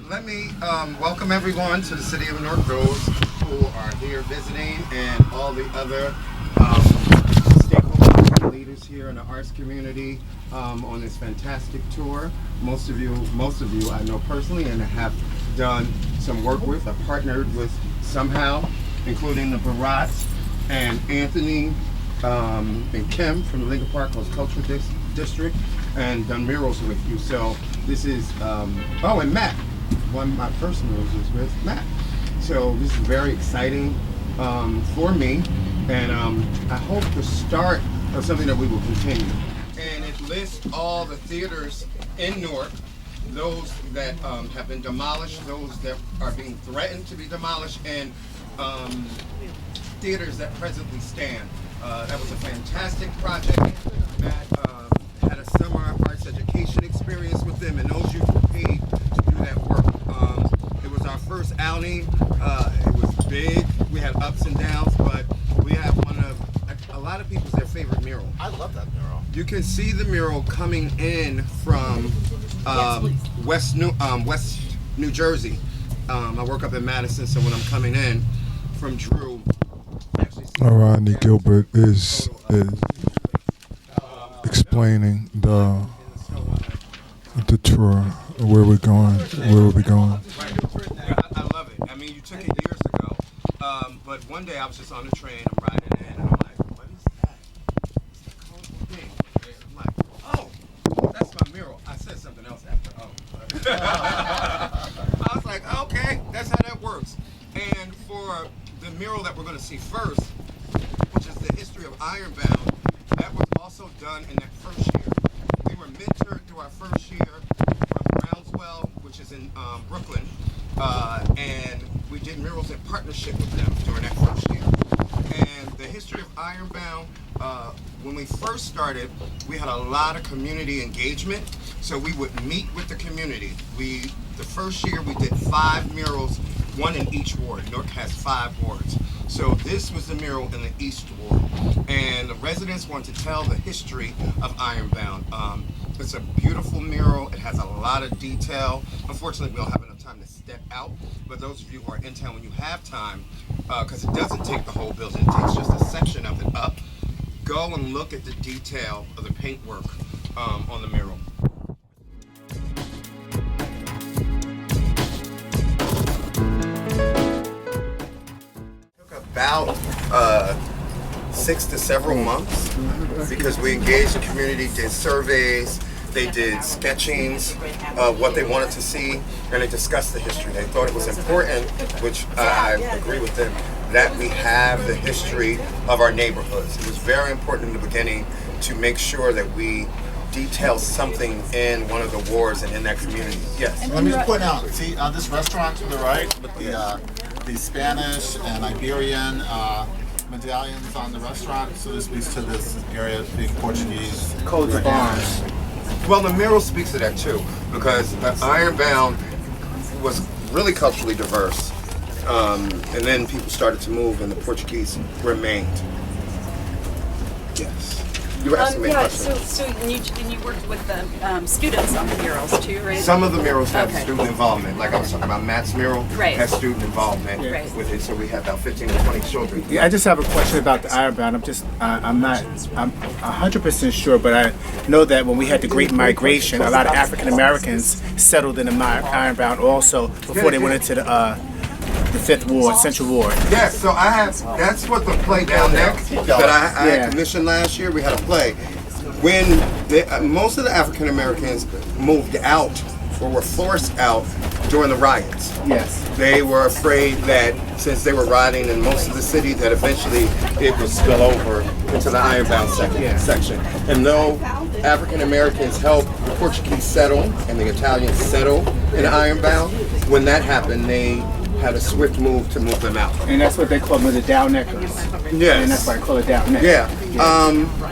Let me welcome everyone to the city of Newark, those who are here visiting, and all the other stakeholders and leaders here in the arts community on this fantastic tour. Most of you I know personally and have done some work with. I've partnered with somehow, including the Barats and Anthony and Kim from the Lincoln Park Coast Cultural District, and done murals with you. So this is, and Matt. One of my first murals was with Matt. So this is very exciting for me, and I hope the start of something that we will continue. And it lists all the theaters in Newark, those that have been demolished, those that are being threatened to be demolished, and theaters that presently stand. That was a fantastic project. Matt had a summer arts education experience with them, and those youth were paid to do that work. It was our first outing. It was big. We had ups and downs, but we have a lot of people's their favorite mural. I love that mural. You can see the mural coming in from West New Jersey. I work up in Madison, so when I'm coming in from Drew, Rodney Gilbert is explaining the tour, where we're going, where we'll be going. I love it. I mean, you took it years ago, but one day I was just on the train, I'm riding in, and I'm like, what is that? It's the colorful thing. I'm like, oh, that's my mural. I said something else after, I was like, okay, that's how that works. And for the mural that we're going to see first, which is the history of Ironbound, that was also done in that first year. We were mentored through our first year from Brownswell, which is in Brooklyn, and we did murals in partnership with them during that first year. And the history of Ironbound, when we first started, we had a lot of community engagement, so we would meet with the community. The first year we did 5 murals, one in each ward. Newark has 5 wards. So this was the mural in the East Ward, and the residents want to tell the history of Ironbound. It's a beautiful mural. It has a lot of detail. Unfortunately, we don't have enough time to step out, but those of you who are in town, when you have time, because it doesn't take the whole building, it takes just a section of it up, go and look at the detail of the paintwork on the mural. About 6 to several months, because we engaged the community, did surveys, they did sketchings of what they wanted to see, and they discussed the history. They thought it was important, which I agree with them, that we have the history of our neighborhoods. It was very important in the beginning to make sure that we detail something in one of the wards and in that community. Yes. Let me just point out, see this restaurant to the right with the Spanish and Iberian medallions on the restaurant. So this speaks to this area being Portuguese. Codes of arms. Well, the mural speaks to that too, because Ironbound was really culturally diverse, and then people started to move, and the Portuguese remained. Yes. You were asking me a question. So you worked with the students on the murals too, right? Some of the murals have student involvement. Like I was talking about Matt's mural, has student involvement with it. So we have about 15 to 20 children. Yeah, I just have a question about the Ironbound. I'm 100% sure, but I know that when we had the Great Migration, a lot of African Americans settled in the Ironbound also before they went into the 5th Ward, Central Ward. Yes, so that's what the play Down Neck that I had commissioned last year. We had a play. When most of the African Americans moved out or were forced out during the riots. Yes. They were afraid that since they were rioting in most of the city, that eventually it would spill over into the Ironbound section. And though African Americans helped the Portuguese settle and the Italians settle in Ironbound, when that happened, they had a swift move to move them out. And that's what they call them, the down neckers. Yes. And that's why I call it down neck. Yeah.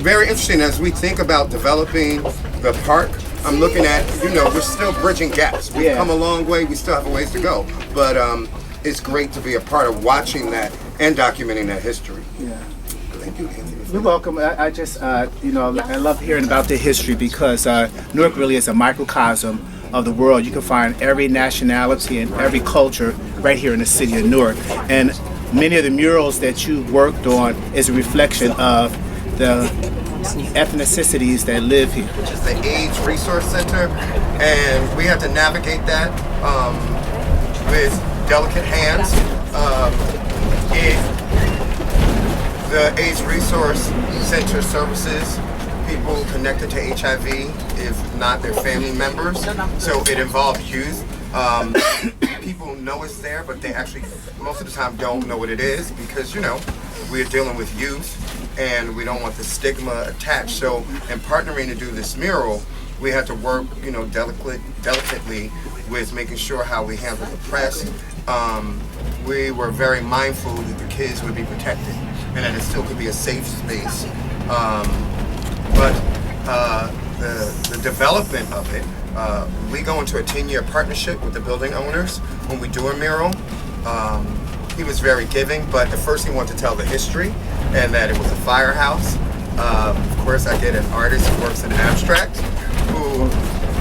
Very interesting as we think about developing the park. I'm looking at, we're still bridging gaps. We've come a long way. We still have a ways to go. But it's great to be a part of watching that and documenting that history. Yeah. Thank you, Anthony. You're welcome. I just, I love hearing about the history because Newark really is a microcosm of the world. You can find every nationality and every culture right here in the city of Newark. And many of the murals that you worked on is a reflection of the ethnicities that live here. Which is the AIDS Resource Center, and we had to navigate that with delicate hands. The AIDS Resource Center services people connected to HIV, if not their family members. So it involved youth. People know it's there, but they actually, most of the time, don't know what it is because, you know, we're dealing with youth and we don't want the stigma attached. So in partnering to do this mural, we had to work, you know, delicately with making sure how we handle the press. We were very mindful that the kids would be protected and that it still could be a safe space. But the development of it, we go into a 10-year partnership with the building owners when we do a mural. He was very giving, but at first he wanted to tell the history and that it was a firehouse. Of course, I get an artist who works in abstract who,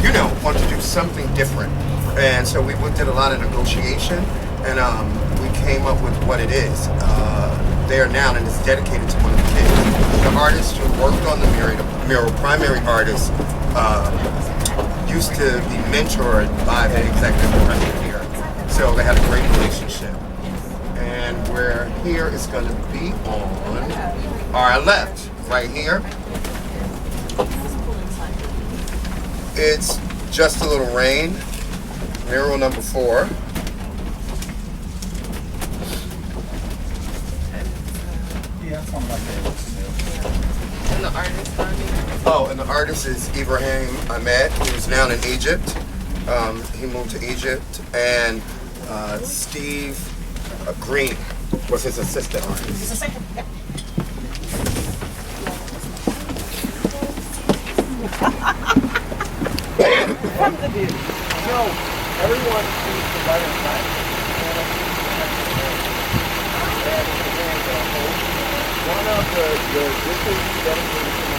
you know, wanted to do something different. And so we did a lot of negotiation and we came up with what it is. There now, and it's dedicated to one of the kids. The artist who worked on the mural, primary artist, used to be mentored by the executive director here. So they had a great relationship. And where here is going to be on our left, right here. It's Just a Little Rain, mural number 4. And the artist on it? Oh, and the artist is Ibrahim Ahmed, who's now in Egypt. He moved to Egypt, and Steve Green was his assistant artist. Everyone seems to write on time. One of the dishes dedicated to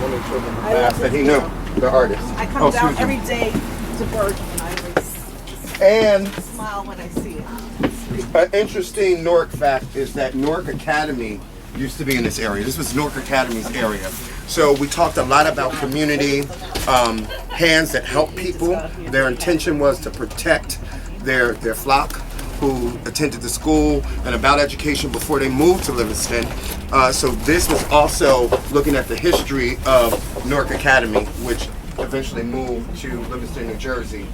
One of the children that he knew, the artist. I come down every day to work and I always And smile when I see it. an interesting Newark fact is that Newark Academy used to be in this area. This was Newark Academy's area. So we talked a lot about community, hands that help people. Their intention was to protect their flock who attended the school and about education before they moved to Livingston. So this was also looking at the history of Newark Academy, which eventually moved to Livingston, New Jersey,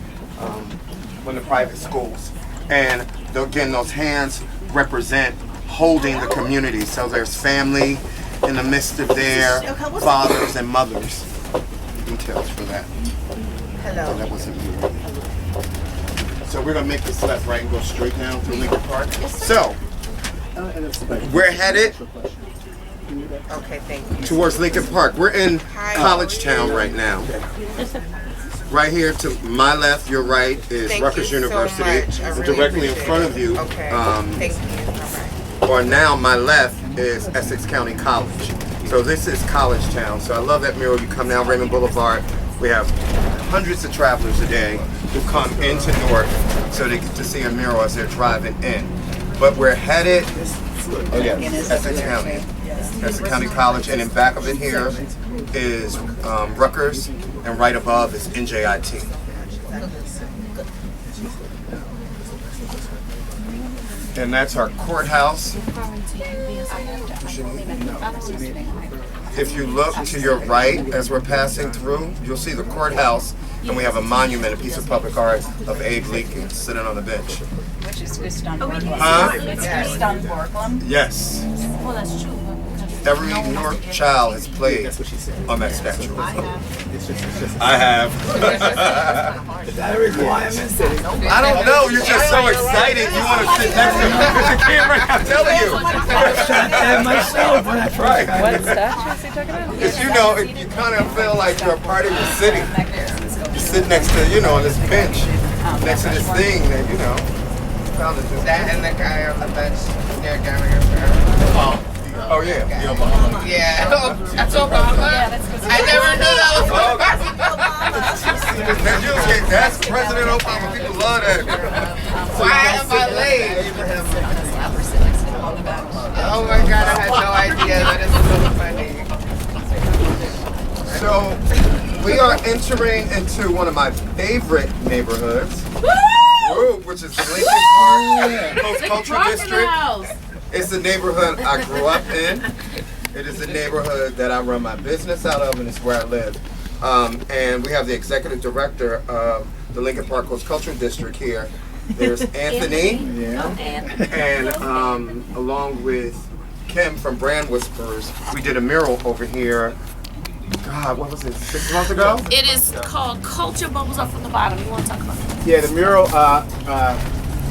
one of the private schools. And again, those hands represent holding the community. So there's family in the midst of their fathers and mothers. Details for that. Hello. Oh, that wasn't you. So we're gonna make this left, right, and go straight down to Lincoln Park. So we're headed Okay, thank you. towards Lincoln Park. We're in College Town right now. Right here to my left, your right is Thank Rutgers you so University. much. I And really directly in appreciate front it. of you, Okay. Thank you. or now my left, is Essex County College. So this is College Town. So I love that mural. You come down Raymond Boulevard. We have hundreds of travelers a day who come into Newark so they get to see a mural as they're driving in. But we're headed, Essex County. Essex County College, and in back of it here is Rutgers, and right above is NJIT. And that's our courthouse. If you look to your right as we're passing through, you'll see the courthouse, and we have a monument, a piece of public art of Abe Lincoln sitting on the bench. Which is Gustav Borglum. Huh? It's Gustav Borglum. Yes. Well, that's true. Every Newark child has played on that statue. I have. I don't know. You're just so excited. You want to sit next to me with the camera. I'm telling you. Right. What statue is he talking about? Because you know, you kind of feel like you're a part of the city. You sit next to, you know, on this bench, next to this thing that, you know, found it. That and the guy on the bench near Gallagher. Oh, Oh yeah. Yeah. That's Obama? I never knew that was That's President Obama. People love that. Why am I late? Oh my God, I had no idea. That is so funny. So we are entering into one of my favorite neighborhoods, which is the Lincoln Park Coast Cultural District. It's the neighborhood I grew up in. It is the neighborhood that I run my business out of, and it's where I live. And we have the executive director of the Lincoln Park Coast Cultural District here. There's Anthony, and along with Kim from Brand Whisperers, we did a mural over here. God, what was it? 6 months ago? It is called Culture Bubbles Up from the Bottom. You want to talk about it? Yeah, the mural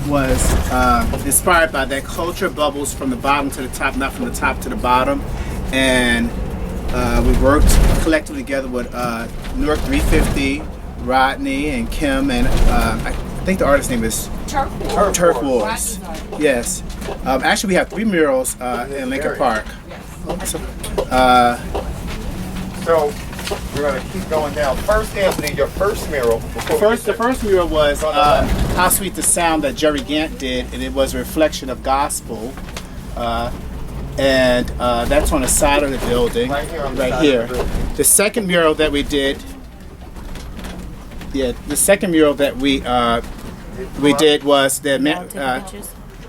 was inspired by that culture bubbles from the bottom to the top, not from the top to the bottom. And we worked collectively together with Newark 350, Rodney, and Kim, and I think the artist's name is Turf Wars. Yes. Actually, we have 3 murals in Lincoln Park. So we're gonna keep going down. First, Anthony, your first mural. The first mural was How Sweet the Sound that Jerry Gant did, and it was a reflection of gospel. And that's on the side of the building. Right here on the right side here. of the building. The second mural that we did, the second mural that we did was the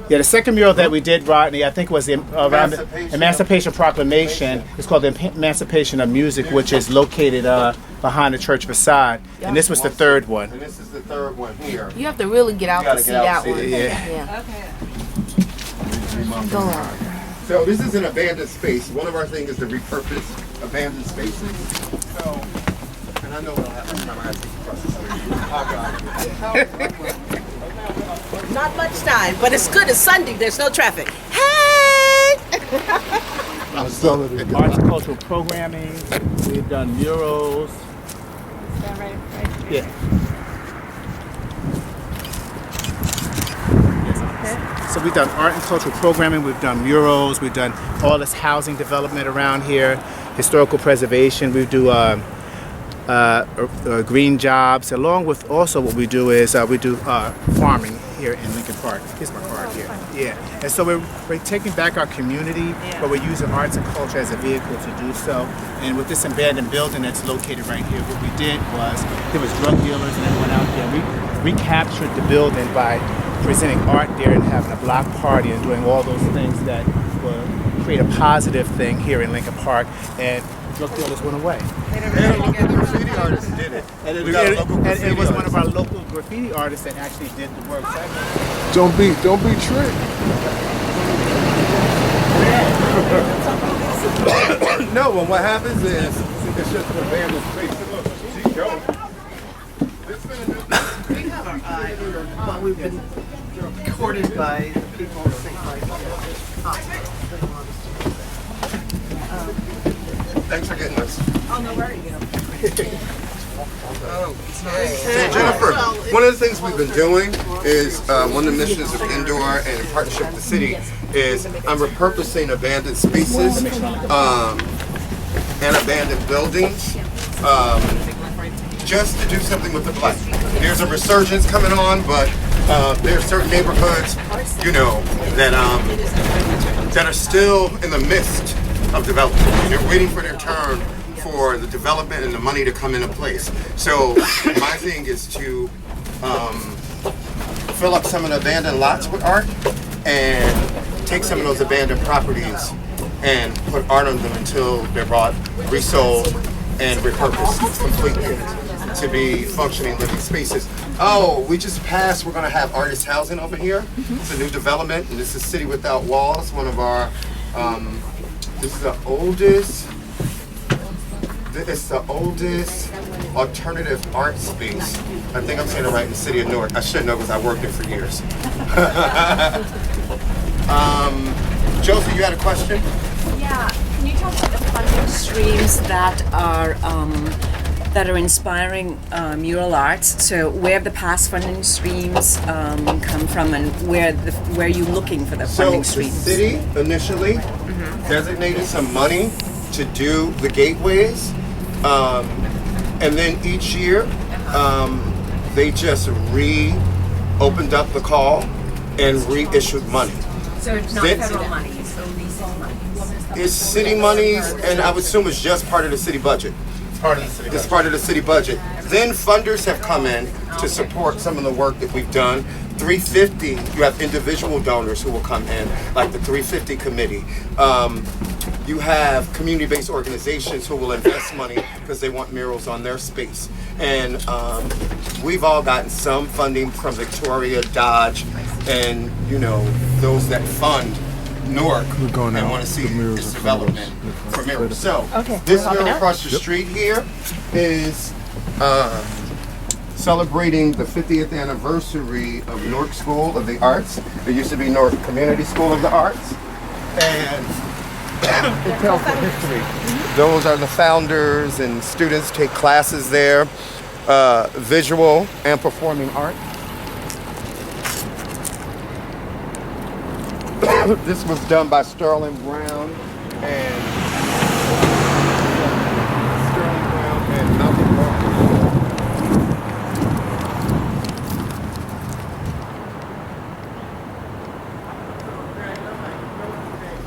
the second mural that we did, Rodney, I think was the Emancipation Proclamation. It's called the Emancipation of Music, which is located behind the church facade. And this was the third one. And this is the third one here. You have to really get out to see that one. Yeah. Go on. So this is an abandoned space. One of our things is to repurpose abandoned spaces. So, and I know what I'll have to time I have to across the street. Oh God. Not much time, but it's good. It's Sunday. There's no traffic. Hey! Arts and cultural programming. We've done murals. Is that right? Yeah. So we've done art and cultural programming, we've done murals, we've done all this housing development around here, historical preservation, we do green jobs, along with also what we do is we do farming here in Lincoln Park. Here's my card here. Yeah, and so we're taking back our community, but we're using arts and culture as a vehicle to do so. And with this abandoned building that's located right here, what we did was, there was drug dealers and everyone out there. We recaptured the building by presenting art there and having a block party and doing all those things that will create a positive thing here in Lincoln Park. And drug dealers went away. And a local graffiti artist did it. And We got a local it graffiti was one artist. of our local graffiti artists that actually did the work. Don't be tricked. No, well, what happens is it's just an abandoned space. Look, she goes. We have our eye, but we've been courted by people who think like Thanks for getting us. oh no, where are you? So Jennifer, one of the things we've been doing is one of the missions of Indoor and in partnership with the city is I'm repurposing abandoned spaces and abandoned buildings just to do something with the blight. There's a resurgence coming on, but there are certain neighborhoods, you know, that are still in the midst of development. And they're waiting for their turn for the development and the money to come into place. So my thing is to fill up some of the abandoned lots with art and take some of those abandoned properties and put art on them until they're bought, resold, and repurposed completely to be functioning living spaces. Oh, we just passed, we're gonna have artist housing over here. It's a new development, and this is City Without Walls, one of our, this is the oldest, it's the oldest alternative art space. I think I'm saying it right, in the city of Newark. I should know because I worked there for years. Josie, you had a question? Yeah. Can you talk about the funding streams that are inspiring mural arts? So where the past funding streams come from, and where are you looking for the funding So the streams? city initially designated some money to do the gateways, and then each year they just opened up the call and reissued money. So it's not Then- federal money, it's only city money. It's city monies, and I would assume it's just part of the city budget. It's part of the city. It's part of the city budget. Then funders have come in to support some of the work that we've done. 350, you have individual donors who will come in, like the 350 committee. You have community-based organizations who will invest money because they want murals on their space. And we've all gotten some funding from Victoria, Dodge, and those that fund Newark going and out. want to see The murals its are development for murals. So Okay, this we're walking mural out? across the street here is celebrating the 50th anniversary of Newark School of the Arts. It used to be Newark Community School of the Arts. And it tells the history. Those are the founders, and students take classes there, visual and performing art. This was done by Sterling Brown and Malcolm Walker.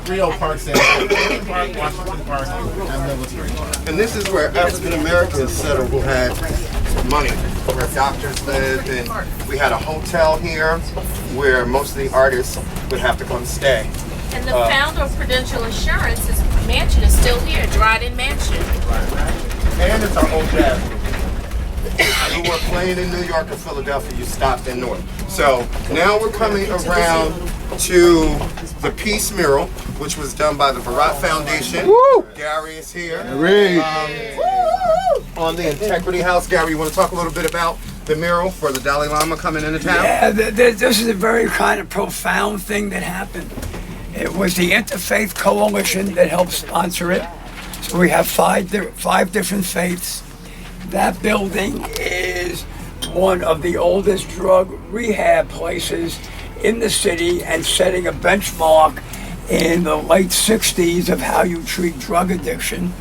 Three old parks there. Park, Washington Park, and Military. And this is where African Americans settled who had money, where doctors lived, and we had a hotel here where most of the artists would have to come stay. And the founder of Prudential Insurance, his mansion is still here, Dryden Mansion. And it's our old jazz group. We were playing in New York or Philadelphia, you stopped in Newark. So now we're coming around to the Peace Mural, which was done by the Barat Foundation. Woo! Gary is here. Great. On the Integrity House. Gary, you want to talk a little bit about the mural for the Dalai Lama coming into town? Yeah, this is a very kind of profound thing that happened. It was the Interfaith Coalition that helped sponsor it. So we have five different faiths. That building is one of the oldest drug rehab places in the city and setting a benchmark in the late 60s of how you treat drug addiction.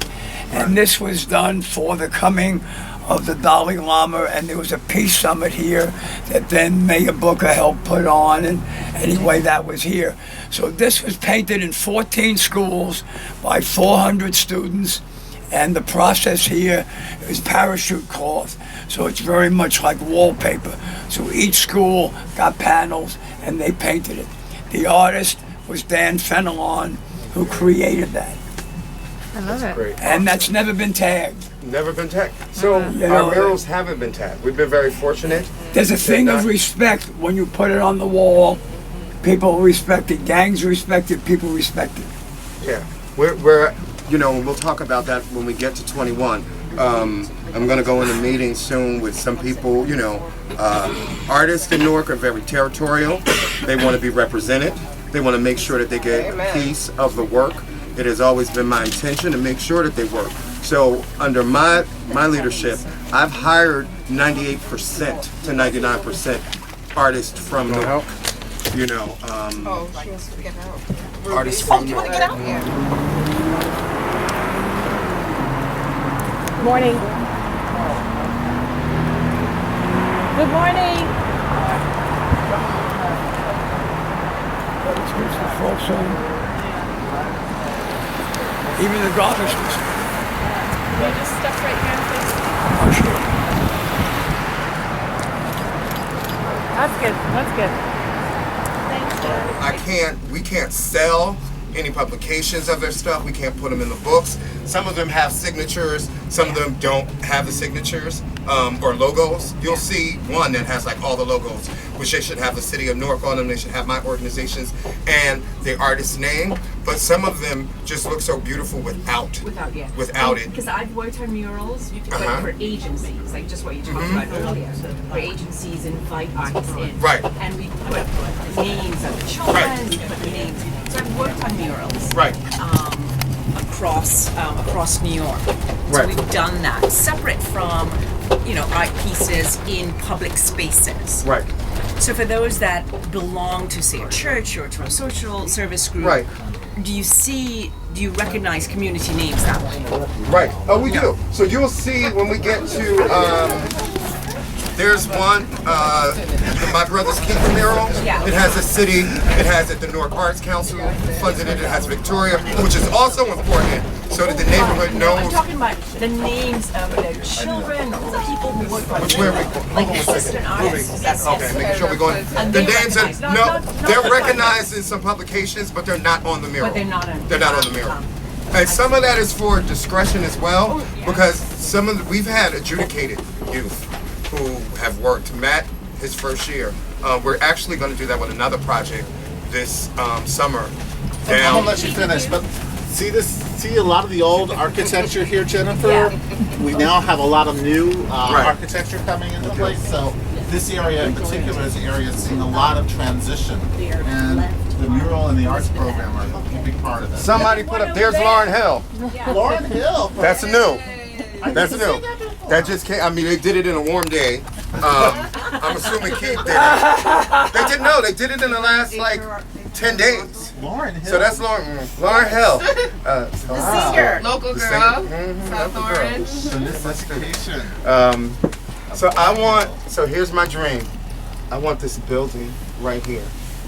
And this was done for the coming of the Dalai Lama, and there was a peace summit here that then Mayor Booker helped put on, and anyway, that was here. So this was painted in 14 schools by 400 students, and the process here is parachute cloth, so it's very much like wallpaper. So each school got panels, and they painted it. The artist was Dan Fenelon, who created that. I love it. Great. And that's never been tagged. Never been tagged. So You know, our murals haven't been tagged. We've been very fortunate. There's a thing of respect when you put it on the wall. People respect it. Gangs respect it. People respect it. Yeah, we're we'll talk about that when we get to 21. I'm going to go in a meeting soon with some people. Artists in Newark are very territorial. They want to be represented. They want to make sure that they get a piece of the work. It has always been my intention to make sure that they work. So under my leadership, I've hired 98% to 99% artists from Newark. She wants to get out. Artists from You want to Newark. get out here? Morning. Good morning. Here's the full song. Even the garbage was Can you just step right here, please? That's good. That's good. We can't sell any publications of their stuff. We can't put them in the books. Some of them have signatures. Some of them don't have the signatures or logos. You'll see one that has like all the logos, which they should have the city of Newark on them. They should have my organizations and the artist's name. But some of them just look so beautiful without it. Because I've worked on murals for agencies, like just what you talked about earlier. Where agencies invite artists in. Right. And we put the names of the children, we put the names. So I've worked on murals. Right. Across New York. So Right. we've done that. Separate from, art pieces in public spaces. Right. So for those that belong to, say, a church or to a social service group, Right. do you recognize community names that way? Right. Oh, we do. So you'll see when we get to, there's one, my brother's Keith mural. Yeah. It has a city. It has the Newark Arts Council funded it. It has Victoria, which is also important, so that the neighborhood I'm knows. talking about the names of the children or the people who work on Which way are we? like assistant artists. Okay, making sure we're going. And The they names are recognize, no, not they're the recognized in some publications, but they're not on the mural. But they're not on. They're not on the mural. And some of that is for discretion as well, because some of we've had adjudicated youth who have worked. Matt, his first year, we're actually going to do that with another project this summer. I'm gonna let you finish, but see a lot of the old architecture here, Jennifer? Yeah. We now have a lot of new architecture coming into place, so this area in particular is an area seeing a lot of transition, and the mural and the arts program are a big part of it. Somebody put up, there's Lauren Hill. Lauren Hill. That's new. That's new. That just came, I mean, they did it in a warm day. I'm assuming Keith did it. They didn't know, they did it in the last like 10 days. Lauren Hill. So that's Lauren Hill. The singer. Local The girl. singer. South Local girl. Orange. Sophistication. So here's my dream. I want this building right here,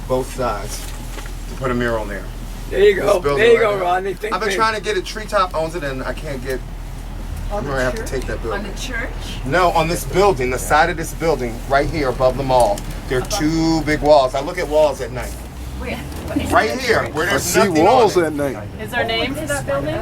both sides, to put a mural there. There you go. This building There you right go, here. Rodney. Think I've been big. trying to get it. Treetop owns it, and I can't get. I'm gonna have to take that On building. the church? No, on this building, the side of this building, right here above the mall, there are two big walls. I look at walls at night. Where? Right here, where I there's see nothing walls on it. at night. Is there a name for that building?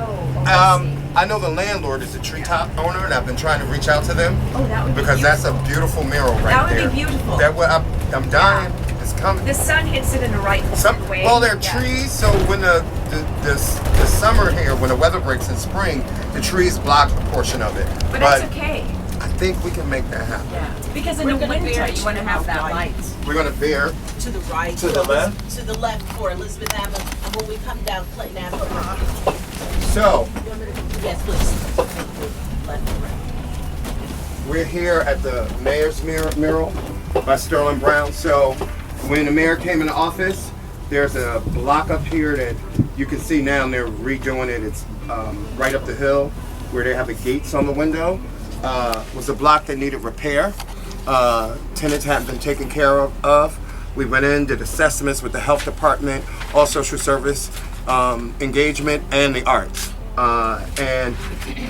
I know the landlord is the Treetop owner, and I've been trying to reach out to them Oh, that would be because that's beautiful. a beautiful mural right That would there. be beautiful. That what I'm dying. It's coming. The sun hits it in the right way. Well, there are trees, so when the summer here, when the weather breaks in spring, the trees block a portion of it. But that's okay. I think we can make that happen. Yeah. Because in the winter, you want to have that light. We're gonna bear To the right. to the left. To the left for Elizabeth Avenue. And when we come down Clinton Avenue. So Yes, please. Left and right. we're here at the mayor's mural by Sterling Brown. So when the mayor came into office, there's a block up here that you can see now, and they're redoing it. It's right up the hill where they have the gates on the window. Was a block that needed repair. Tenants hadn't been taken care of. We went in, did assessments with the health department, all social service engagement, and the arts. And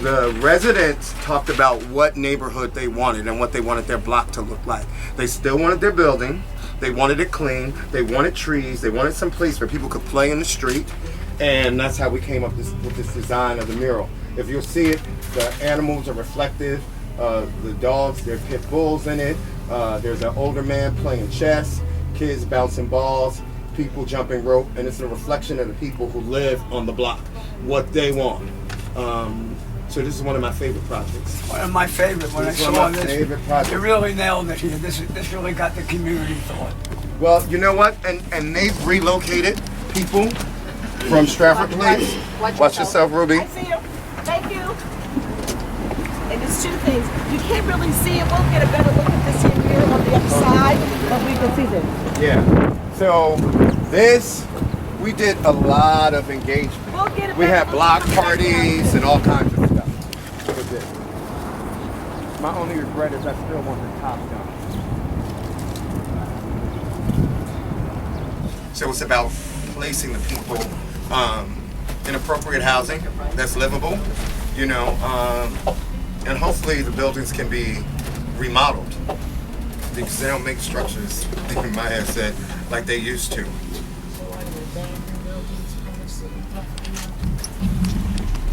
the residents talked about what neighborhood they wanted and what they wanted their block to look like. They still wanted their building. They wanted it clean. They wanted trees. They wanted some place where people could play in the street. And that's how we came up with this design of the mural. If you'll see it, the animals are reflective. The dogs, there are pit bulls in it. There's an older man playing chess, kids bouncing balls, people jumping rope, and it's a reflection of the people who live on the block, what they want. So this is one of my favorite projects. One of my favorite. When I This is one saw of my this, favorite projects. you really nailed it here. This really got the community thought. Well, you know what? And they've relocated people from Stratford Place. Watch yourself, Ruby. I see you. Thank you. And there's two things. You can't really see it. We'll get a better look at this here on the other side, but we can see this. Yeah. So this, we did a lot of engagement. We'll get a We better had look block on the other parties and all kinds of stuff. With this. My only regret is I still want the top done. So it's about placing the people in appropriate housing that's livable, you know, and hopefully the buildings can be remodeled because they don't make structures, in my head said, like they used to.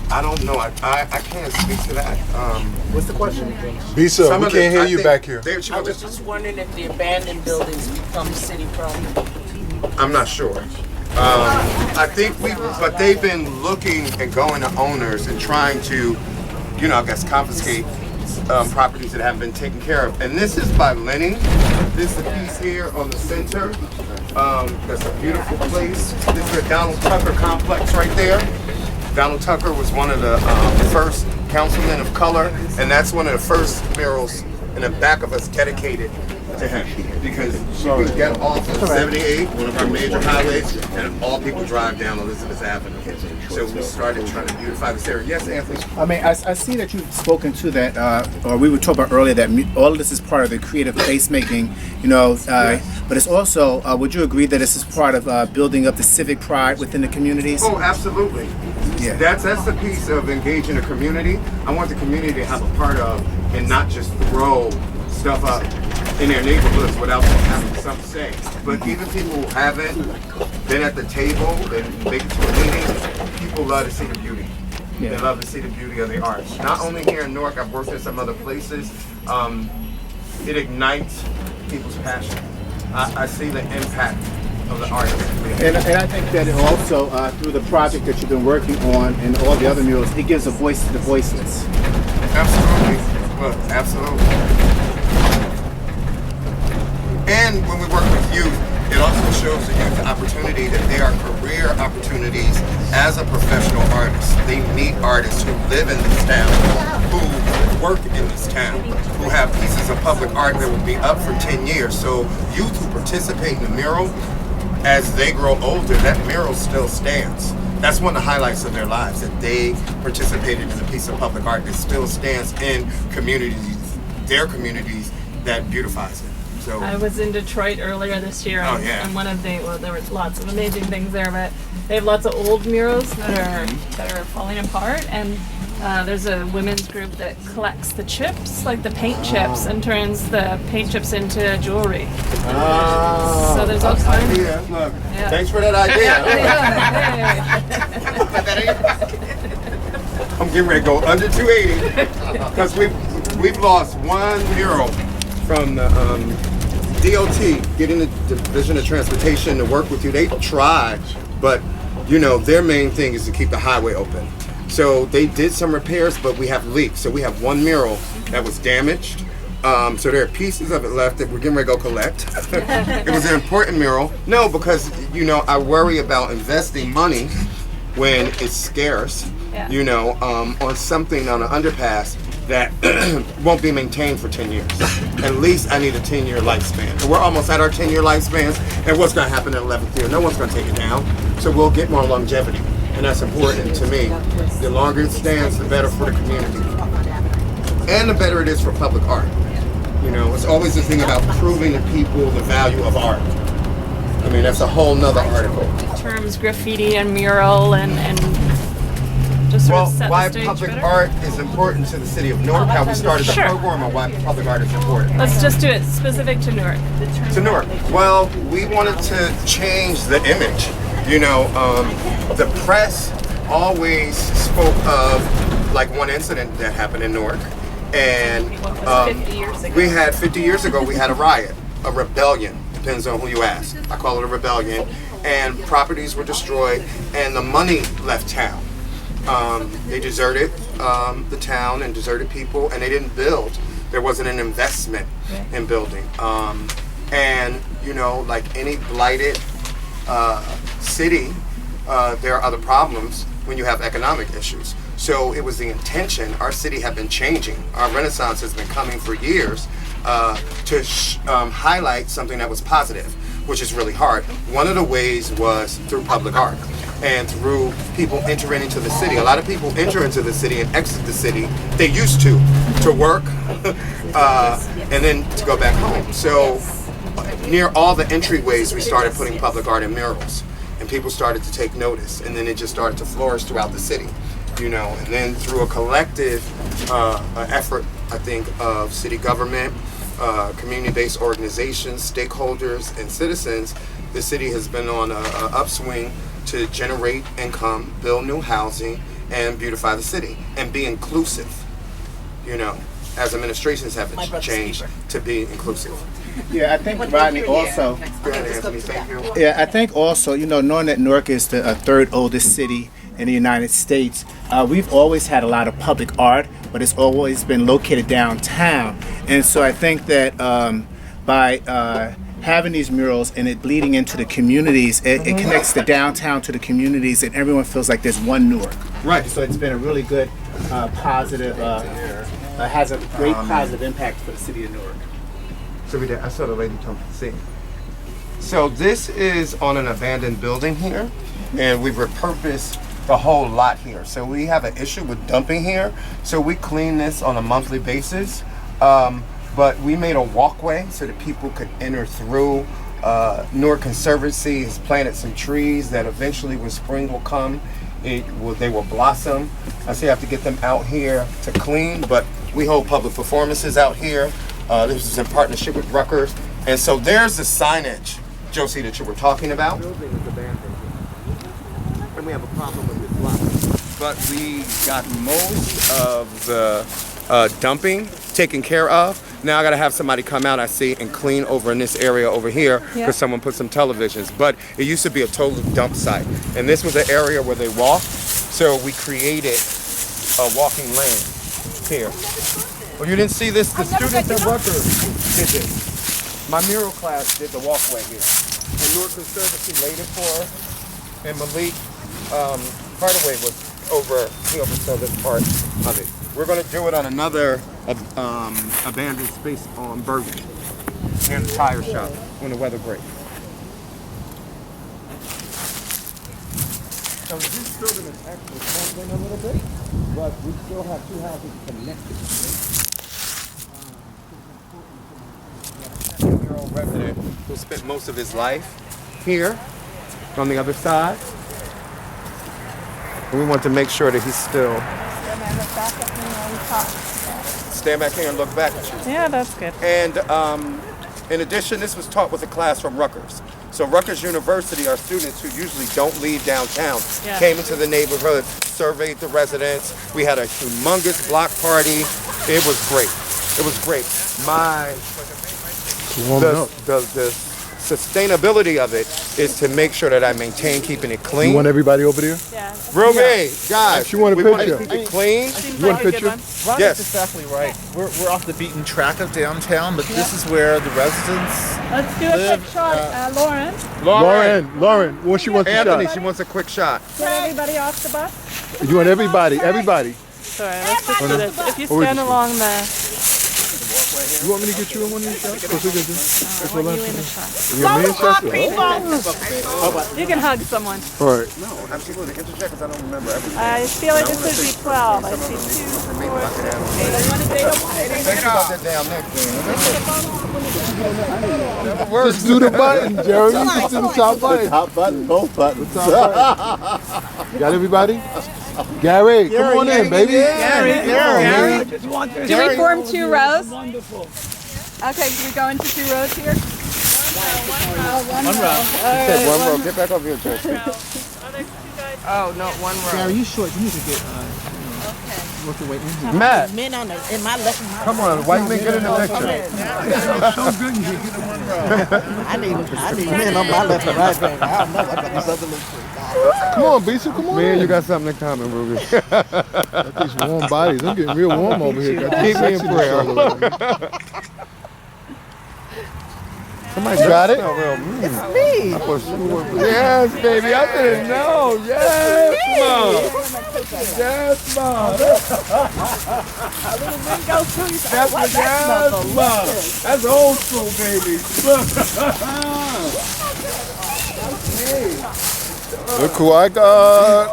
I don't know. I can't speak to that. What's the question? Bisa, Some we of the- can't hear I you think back here. I was just wondering if the abandoned buildings become city property. I'm not sure. I think but they've been looking and going to owners and trying to, you know, I guess confiscate properties that haven't been taken care of. And this is by Lenny. This is a piece here on the center. That's a beautiful place. This is the Donald Tucker complex right there. Donald Tucker was one of the first councilman of color, and that's one of the first murals in the back of us dedicated to him, because you can get off of 78, one of our major highways, and all people drive down Elizabeth Avenue. So we started trying to beautify this area. Yes, Anthony? I mean, I see that you've spoken to that, or we were talking about earlier, that all of this is part of the creative placemaking, you know, but it's also, would you agree that this is part of building up the civic pride within the communities? Oh, absolutely. Yeah. That's the piece of engaging the community. I want the community to have a part of, and not just throw stuff up in their neighborhoods without them having some say. But even people who haven't been at the table and make it to a meeting, people love to see the beauty. Yeah. They love to see the beauty of the arts. Not only here in Newark, I've worked in some other places. It ignites people's passion. I see the impact of the arts. And I think that it also, through the project that you've been working on and all the other murals, it gives a voice to the voiceless. Absolutely. Well, absolutely. And when we work with youth, it also shows the youth the opportunity that there are career opportunities as a professional artist. They meet artists who live in this town, who work in this town, who have pieces of public art that will be up for 10 years. So youth who participate in the mural, as they grow older, that mural still stands. That's one of the highlights of their lives, that they participated in a piece of public art that still stands in communities, their communities, that beautifies it. So, I was in Detroit earlier this year, and one of the, well, there were lots of amazing things there, but they have lots of old murals that are falling apart, and there's a women's group that collects the chips, like the paint chips, and turns the paint chips into jewelry. So there's all kinds of... Look, thanks for that idea. I'm getting ready to go under 280, because we've lost one mural from the DOT, getting the Division of Transportation to work with you. They try, but you know, their main thing is to keep the highway open. So they did some repairs, but we have leaks. So we have one mural that was damaged. So there are pieces of it left that we're getting ready to go collect. It was an important mural. No, because you know, I worry about investing money when it's scarce, you know, on something on an underpass that won't be maintained for 10 years. At least I need a 10-year lifespan. We're almost at our 10-year lifespans, and what's gonna happen in the 11th year? No one's gonna take it down, so we'll get more longevity, and that's important to me. The longer it stands, the better for the community. And the better it is for public art. You know, it's always the thing about proving to people the value of art. I mean, that's a whole nother article. Terms graffiti and mural and just sort of set why the stage public better. art is important to the city of Newark, how we started the program, and why public art is important. Let's just do it specific to Newark. To Newark. Well, we wanted to change the image. You know, the press always spoke of like one incident that happened in Newark, and 50 years ago. we had 50 years ago we had a riot, a rebellion. Depends on who you ask. I call it a rebellion, and properties were destroyed, and the money left town. They deserted the town and deserted people, and they didn't build. There wasn't an investment in building. And you know, like any blighted city, there are other problems when you have economic issues. So it was the intention. Our city had been changing. Our Renaissance has been coming for years to highlight something that was positive, which is really hard. One of the ways was through public art and through people entering into the city. A lot of people enter into the city and exit the city. They used to work and then to go back home. So near all the entryways, we started putting public art and murals, and people started to take notice, and then it just started to flourish throughout the city. You know, and then through a collective effort, I think, of city government, community-based organizations, stakeholders, and citizens, the city has been on an upswing to generate income, build new housing, and beautify the city, and be inclusive, you know, as administrations have changed to be inclusive. Yeah, I think Rodney also. Go ahead, Anthony, thank you. Yeah, I think also, you know, knowing that Newark is the third oldest city in the United States, we've always had a lot of public art, but it's always been located downtown. And so I think that by having these murals and it bleeding into the communities, it connects the downtown to the communities, and everyone feels like there's one Newark. Right. So it's been a really good positive, has a great positive impact for the city of Newark. So we did. I saw the lady come see. So this is on an abandoned building here, and we've repurposed the whole lot here. So we have an issue with dumping here, so we clean this on a monthly basis. But we made a walkway so that people could enter through. Newark Conservancy has planted some trees that eventually, when spring will come, they will blossom. I say I have to get them out here to clean, but we hold public performances out here. This is in partnership with Rutgers. And so there's the signage, Josie, that you were talking about. The building is abandoned. And we have a problem with this lot. But we got most of the dumping taken care of. Now I gotta have somebody come out, I see, and clean over in this area over here because someone put some televisions. But it used to be a total dump site. And this was an area where they walked. So we created a walking lane here. Well, you didn't see this? The students at Rutgers did this. My mural class did the walkway here. And Newark Conservancy laid it for us. And Malik Hardaway was he oversaw this part of it. We're going to do it on another abandoned space on Bergen, near the tire shop, when the weather breaks. So this building is actually crumbling a little bit, but we still have two houses connected. A 7-year-old resident who spent most of his life here on the other side. And we want to make sure that he's still... Stand back here and look back at you. Yeah, that's good. And in addition, this was taught with a class from Rutgers. So Rutgers University, our students who usually don't leave downtown, came into the neighborhood, surveyed the residents. We had a humongous block party. It was great. It was great. The sustainability of it is to make sure that I maintain keeping it clean. You want everybody over there? Yeah. Ruby, guys, You want a we picture? want to keep it clean. You want a picture? Ron's Yes. exactly right. We're off the beaten track of downtown, but this is where the residents Let's do a quick shot. Lauren, Lauren, what she wants Anthony, to she wants a quick shot. get everybody off the bus. shot? You want everybody? Sorry, let's just do this. If you stand along the... You want me to get you in one of these shots? I want you in the shot. You want me in shots? You can hug someone. All right. No, I'm people to interject because I don't remember everything. I feel like this would be 12. I see 2, 4, 8. Think about that down next thing. Just do the button, Jerry. Just do the top button. top button, both buttons. You got everybody? Gary, come on in, baby. Gary. Do we form 2 rows? Wonderful. Okay, can we go into 2 rows here? One row. One row. Get back over here, Joe. Oh, no, 1 row. Gary, you short. You need to get work your way in. Matt, Men on the, in my left. come on, white men, get in the picture. So good you can get in one row. I need men on my left and right. Man. I don't know. I got these other little. Come on, Bishop, come on. Man, you got something in common, Ruby. Got these warm bodies. I'm getting real warm over here. Got Keep me in sexiness prayer. all over me. Somebody got it? It's me. Yes, baby, I didn't know. Yes, Mom. Yes, Mom. Yes, Mom. That's old school, baby. Look who I got.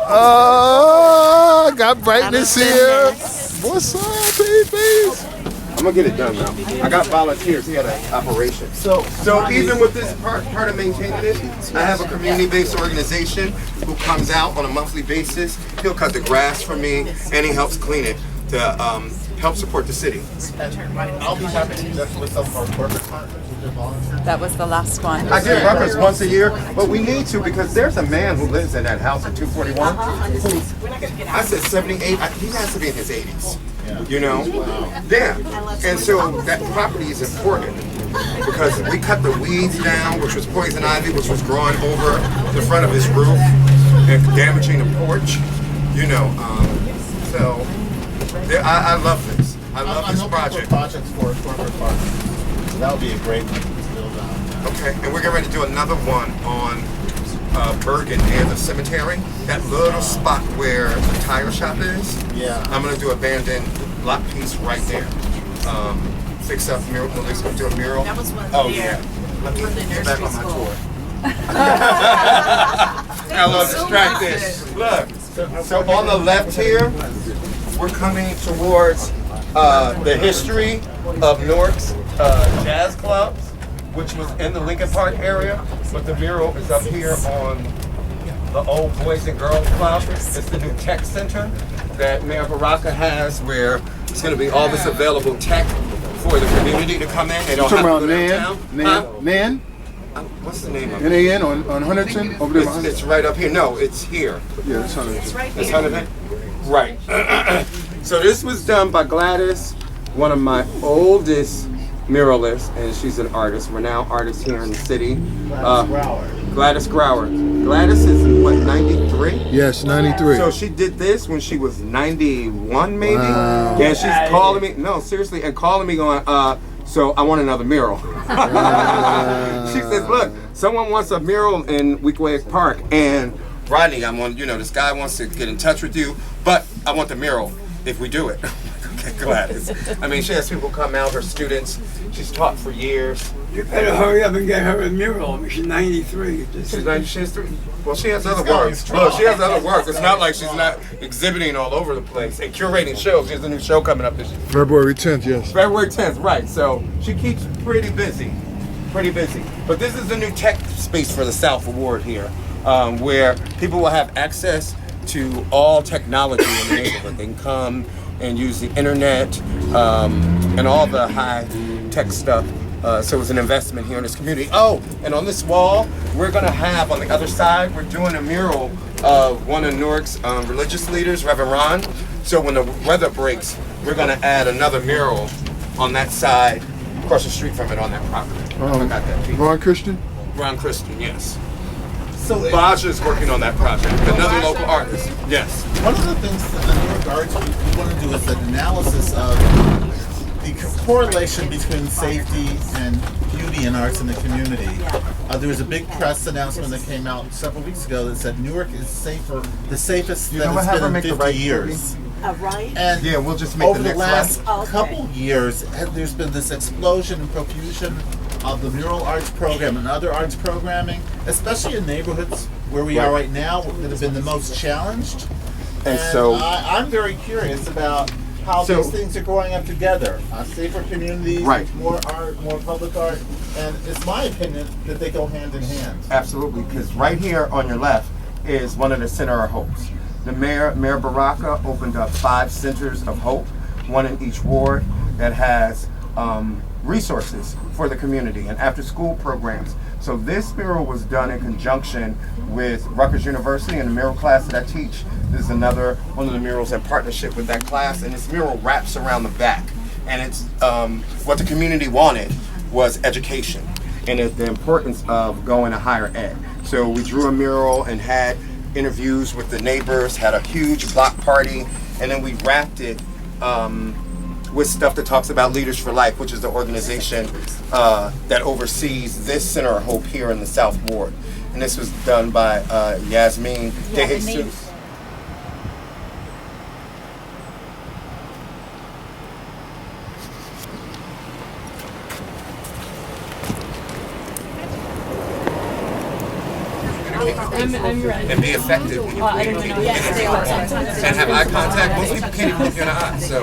I got brightness here. What's up, baby? I'm gonna get it done now. I got volunteers. He had an operation. So even with this part of maintaining it, I have a community-based organization who comes out on a monthly basis. He'll cut the grass for me, and he helps clean it to help support the city. I'll be happy to just with some of our corporate partners with their volunteers. That was the last one. I did Rutgers once a year, but we need to because there's a man who lives in that house at 241. I said 78. He has to be in his 80s. You know? Yeah. And so that property is important because we cut the weeds down, which was poison ivy, which was growing over the front of his roof and damaging the porch. You know, so I love this. I love this project. Projects for corporate partners. So that would be a great one to build on. Okay, and we're getting ready to do another one on Bergen near the cemetery. That little spot where the tire shop is. Yeah. I'm gonna do abandoned block piece right there. Fix up mural. Nobody's gonna do a mural. That was one Oh there. yeah. Let me From the get back nursery on my school. tour. I love distract this. Look. So on the left here, we're coming towards the history of Newark's jazz clubs, which was in the Lincoln Park area, but the mural is up here on the old Boys and Girls Club. It's the new tech center that Mayor Baraka has, where it's going to be all this available tech for the community to come in. They don't have to go downtown. Nan? What's the name of it? N-A-N on Huntington? Over there behind It's right up here. No, it's here. Yeah, it's Huntington. It's Huntington? Right. So this was done by Gladys, one of my oldest muralists, and she's an artist. We're now artists here in the city. Gladys Grauer. Gladys is, what, 93? Yes, 93. So she did this when she was 91, maybe? Wow. Yeah, she's calling me, no, seriously, and calling me going, so I want another mural. She says, look, someone wants a mural in Weequahic Park, and Rodney, this guy wants to get in touch with you, but I want the mural if we do it. Okay, Gladys. I mean, she has people come out, her students. She's taught for years. You better hurry up and get her a mural. I mean, she's 93. She's 90, she has three. Well, she has other work. Look, she has other work. It's not like she's not exhibiting all over the place and curating shows. She has a new show coming up this year. February 10th, yes. February 10th, right. So she keeps pretty busy. But this is the new tech space for the South Award here, where people will have access to all technology in the neighborhood. They can come and use the internet and all the high tech stuff. So it's an investment here in this community. Oh, and on this wall, we're gonna have on the other side, we're doing a mural of one of Newark's religious leaders, Reverend Ron. So when the weather breaks, we're gonna add another mural on that side, across the street from it on that property. I got that piece. Ron Christian? Ron Christian, yes. So Baja's working on that project, another local artist. Yes. One of the things that the Newark Arts we want to do is an analysis of the correlation between safety and beauty and arts in the community. There was a big press announcement that came out several weeks ago that said Newark is the safest that it's been in 50 years. Right? And yeah, we'll just make over the the next last couple years, there's been this explosion and profusion of the mural arts program and other arts programming, especially in neighborhoods where we are right now that have been the most challenged. And so I'm very curious about how these things are growing up together. Safer communities, more art, more public art, and it's my opinion that they go hand in hand. Absolutely, because right here on your left is one of the Center of Hopes. The Mayor Baraka opened up 5 centers of hope, one in each ward, that has resources for the community and after-school programs. So this mural was done in conjunction with Rutgers University and the mural class that I teach. This is another one of the murals in partnership with that class, and this mural wraps around the back. And it's what the community wanted was education and the importance of going to higher ed. So we drew a mural and had interviews with the neighbors, had a huge block party, and then we wrapped it with stuff that talks about Leaders for Life, which is the organization that oversees this Center of Hope here in the South Ward. And this was done by Yasmin De Jesus. I'm ready. And be effective when you and have eye contact. Most people can't even look you in the eye, so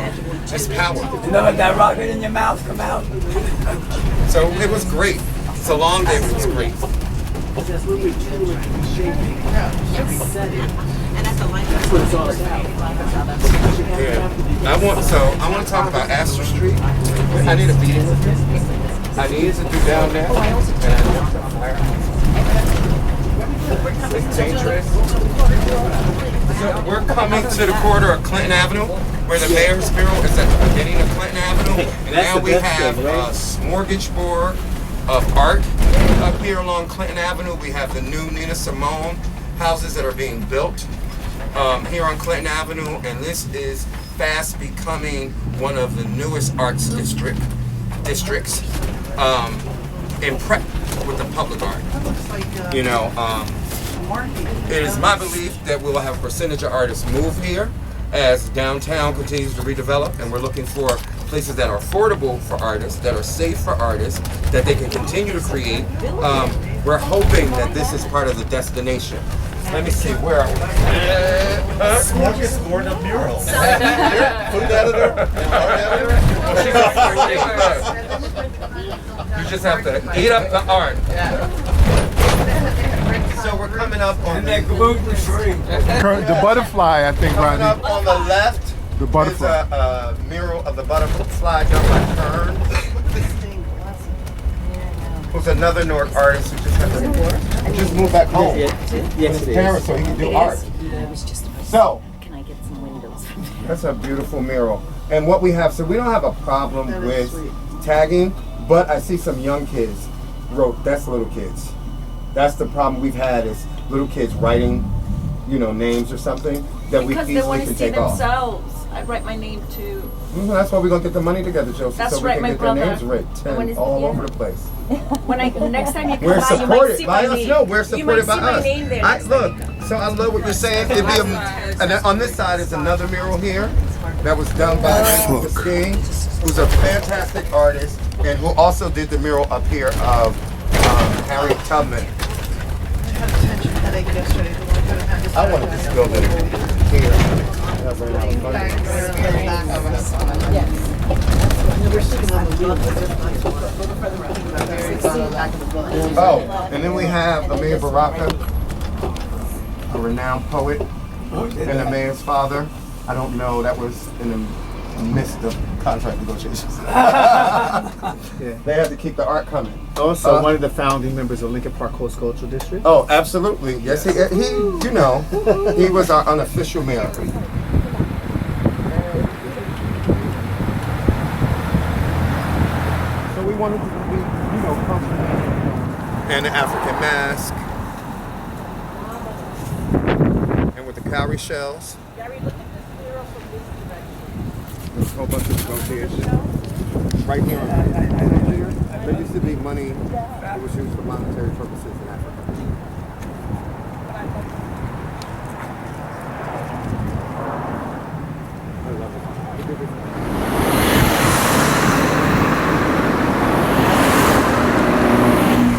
it's power. You know, that rocket in your mouth come out. So it was great. It's a long day, but it was great. Yeah. I want to talk about Astor Street. I need a meeting with you. I need to do down there. And I want to fire. It's dangerous. So we're coming to the corner of Clinton Avenue, where the mayor's mural is at the beginning of Clinton Avenue. And now we have a smorgasbord of art up here along Clinton Avenue. We have the new Nina Simone houses that are being built here on Clinton Avenue, and this is fast becoming one of the newest arts districts in prep with the public art. You know, It is my belief that we will have a percentage of artists move here as downtown continues to redevelop, and we're looking for places that are affordable for artists, that are safe for artists, that they can continue to create. We're hoping that this is part of the destination. Let me see, where are we? Smorgasbord of murals. Food editor? You just have to eat up the art. So we're coming up on the butterfly, I think, coming Rodney. up on the left. The butterfly. Is a mural of the butterfly done by Kern, who's another Newark artist who just has to move back home. Yes, His parents, so he can do art. So Can I get some windows? that's a beautiful mural. And what we have, so we don't have a problem with tagging, but I see some young kids wrote, that's little kids. That's the problem we've had is little kids writing, names or something that Because we they easily want to can see take off. themselves. I write my name too. That's why we're gonna get the money together, Josie, That's so we right, can my get their brother. names written all over the place. When next time you come We're by, you might supported see by my us. name. No, we're You supported might by see my us. name there I next time look. you come. So I love what you're saying. It'd be and then on this side is another mural here that was done by Christine, who's a fantastic artist and who also did the mural up here of Harriet Tubman. I wanted this building here. Oh, and then we have Amir Baraka, a renowned poet and the mayor's father. I don't know, that was in the midst of contract negotiations. They had to keep the art coming. Also, one of the founding members of Lincoln Park Coast Cultural District. Oh, absolutely. Yes, he he was our unofficial mayor. So we wanted to be, comfortable. And the African mask. And with the cowrie shells. There's a whole bunch of negotiation. Right here. There used to be money that was used for monetary purposes in Africa. I love it.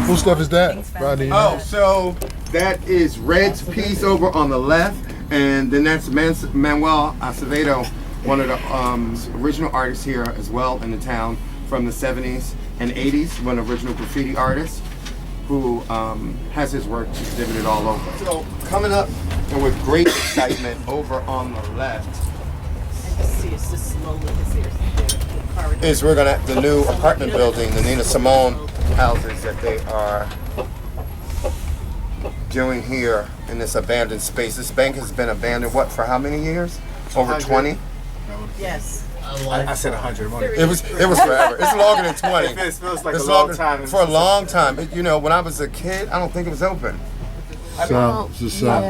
Whose stuff is that, Rodney? Oh, so that is Red's piece over on the left, and then that's Manuel Acevedo, one of the original artists here as well in the town from the 70s and 80s, one original graffiti artist who has his work exhibited all over. So coming up and with great excitement over on the left is the new apartment building, the Nina Simone houses that they are doing here in this abandoned space. This bank has been abandoned, for how many years? Over 20? Yes. I said 100. It was forever. It's longer than 20. It feels like It's a long longer, time. for a long time. When I was a kid, I don't think it was open. South. These are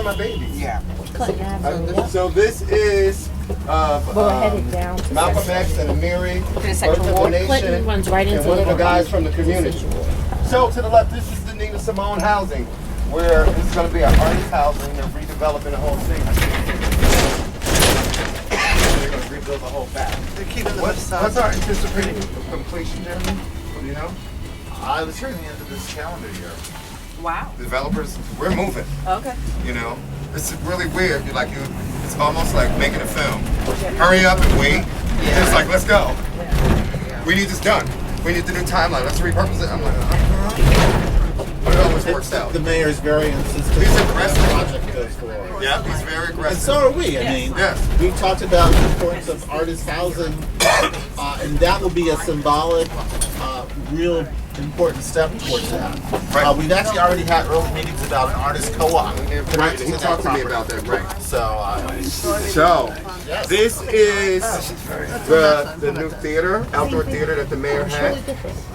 my babies. Yeah. So this is Malcolm X and Amiri, Birth of the Nation, runs right and into one of the Liberty. guys from the community. So to the left, this is the Nina Simone housing, where this is going to be an artist housing. They're redeveloping the whole thing. They're going to rebuild the whole back. They're keeping the What's our anticipated completion, Jeremy? What do you know? I was hearing the end of this calendar year. Wow. Developers, we're moving. Okay. It's really weird. It's almost like making a film. Hurry up and wait. Yeah. It's like, let's go. We need this done. We need the new timeline. Let's repurpose it. I'm like, but it always works out. The mayor is very insistent. He's that aggressive. the project goes forward. Yeah, he's very And aggressive. so are we. I mean, Yes. we talked about the importance of artist housing, and that will be a symbolic, real important step towards that. Right. We've actually already had early meetings about an artist co-op. Right, he talked to me about that, right. So, This is the new theater, outdoor theater that the mayor had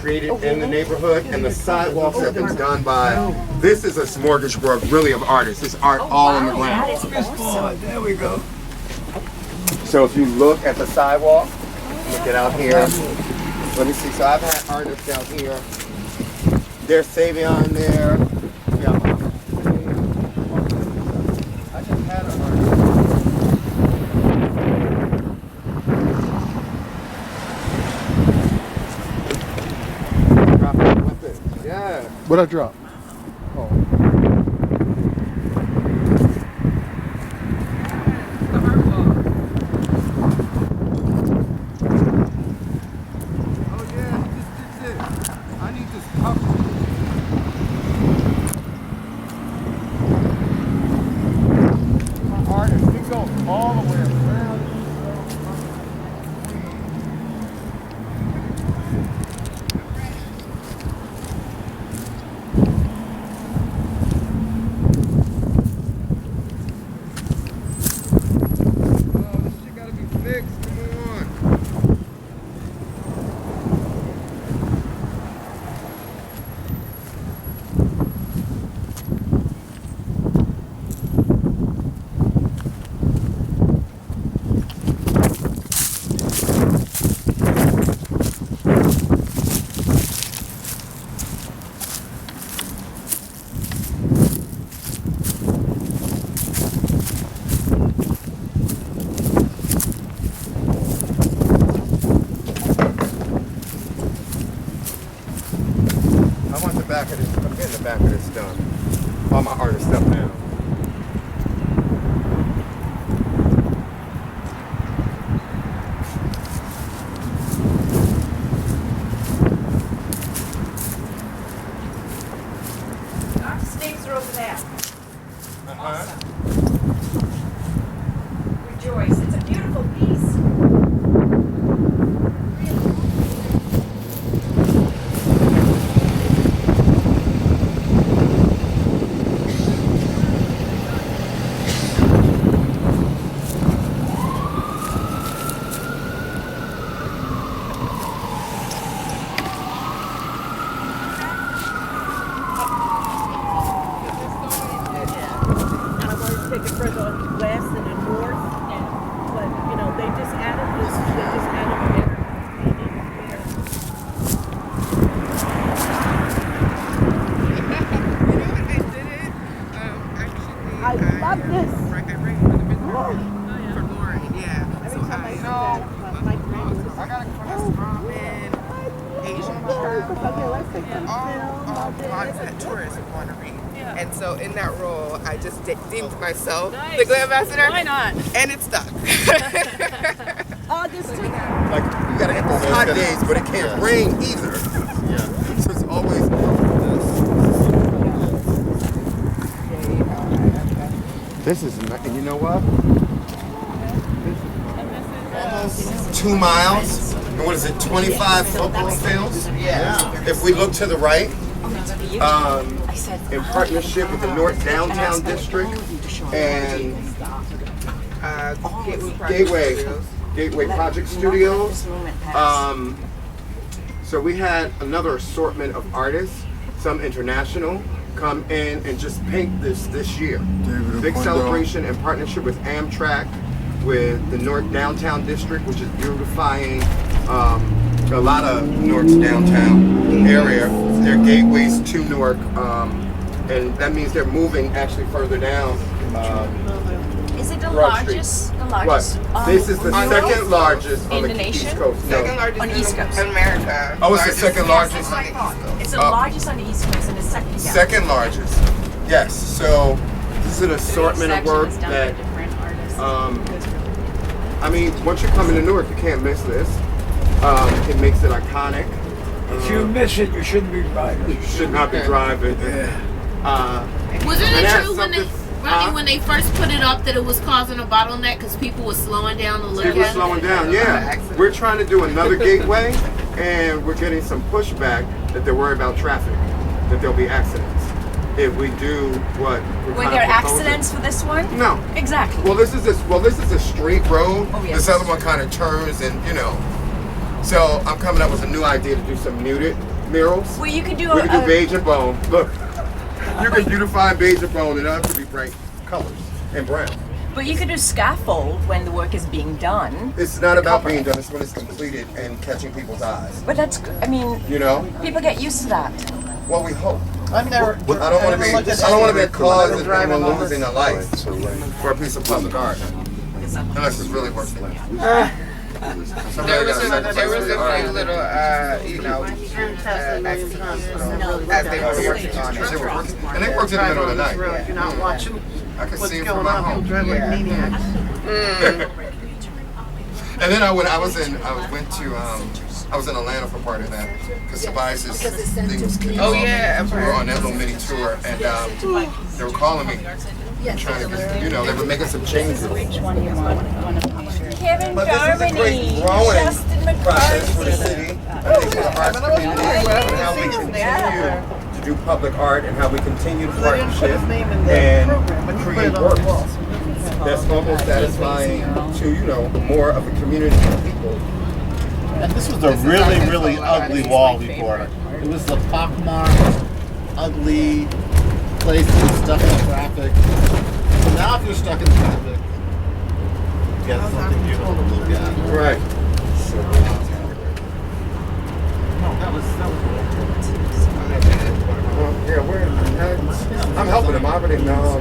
created in the neighborhood, and the sidewalks have been done by, this is a smorgasbord really of artists. It's art all on the ground. There we go. So if you look at the sidewalk, look it out here. Let me see, so I've had artists out here There's Savion there. Yeah. I just had a Yeah. What I drop? Oh. I'm getting the back of this done. All my artist stuff now. Our snakes are over there. Awesome. Rejoice. It's a beautiful piece. And so in that role, I just deemed myself the Glam Ambassador. Why not? And it stuck. August. Like, you gotta have those hot days, but it can't rain either. Yeah. So it's always this is, and you know what? Almost 2 miles. And what is it, 25 football fields? Yeah. If we look to the right, in partnership with the North Downtown District and Gateway Project Studios. So we had another assortment of artists, some international, come in and just paint this year. Big celebration in partnership with Amtrak, with the North Downtown District, which is beautifying a lot of Newark's downtown area. They're gateways to Newark, and that means they're moving actually further down. Is it the Broad largest? Street. The largest. What? This is the second largest on the East Coast. No. Second largest on the East Coast. in America. Oh, it's the second largest. It's the largest on the East Coast and the second. Yeah. Second largest. Yes. So this is an assortment of work that. I mean, once you come into Newark, you can't miss this. It makes it iconic. If you miss it, you shouldn't be driving. You should not be driving. Wasn't it true when they first put it up that it was causing a bottleneck because people were slowing down to look at it? People slowing down, yeah. We're trying to do another gateway, and we're getting some pushback that they're worried about traffic, that there'll be accidents. If we do what we're Were there accidents for this one? No. Exactly. Well, this is a straight road. Oh, yes. This other one kind of turns, and So I'm coming up with a new idea to do some muted murals. Well, you could do. We can do beige and bone. Look, you can beautify beige and bone, and it doesn't have to be bright colors and brown. But you could do scaffold when the work is being done. It's not about being done. It's when it's completed and catching people's eyes. But that's, I mean, people get used to that. Well, we hope. I've never. I don't want to be. I don't want to be a cause of anyone losing a life for a piece of public art, unless it's really worth it. There was a few little, as they were working on it. And they worked in the middle of the night. You're not watching I could what's see it going from my on. home. People drive like maniacs. And then I was in Atlanta for part of that because Tobias's thing was kicking off. We were on that little mini tour, and they were calling me, trying to get, they were making some changes. Kevin But this is a great growing process for the city, I think for the arts community, and how we continue to do public art and how we continue to partnership and create work that's almost satisfying to, more of a community of people. And this was a really, really ugly wall before. It was a pockmarked, ugly place that was stuck in traffic. So now if you're stuck in traffic, you get something beautiful to look at. Right. I'm helping them. I already know.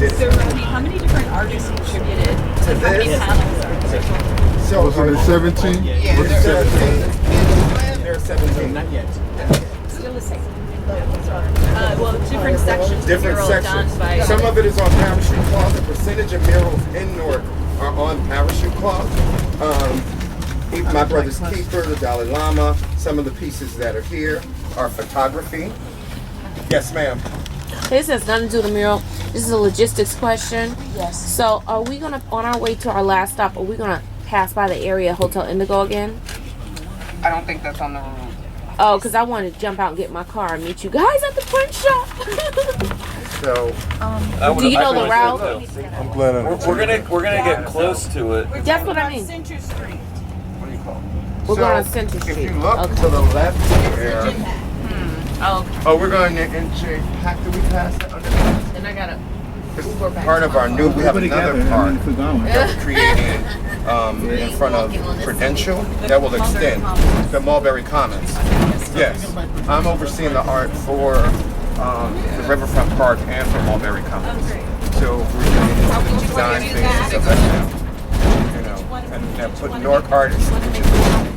So, Rodney, how many different artists contributed? Like, how many panels are there? So, was it 17? Yeah, Was it 17? There are 17. Not yet. Still the same. Well, different sections. Different mural sections. Done by Some of it is on parachute cloth. The percentage of murals in Newark are on parachute cloth. My brother's keeper, the Dalai Lama. Some of the pieces that are here are photography. Yes, ma'am. This has nothing to do with the mural. This is a logistics question. Yes. So, are we gonna, on our way to our last stop, are we gonna pass by the area Hotel Indigo again? I don't think that's on the route. Oh, because I wanted to jump out and get my car and meet you guys at the print shop. So, do you know the route? I'm glad We're gonna get close to it. That's what I mean. Center Street. what do you call it? We're going on Center If Street. you look Okay. to the left here, Oh, we're going into. Do we pass that under? then I gotta. It's part of our new. We have another park that we're creating in front of Prudential that will extend the Mulberry Commons. Yes, I'm overseeing the art for the Riverfront Park and for Mulberry Commons. So we're doing the design things and stuff like that. And put Newark Arts, which is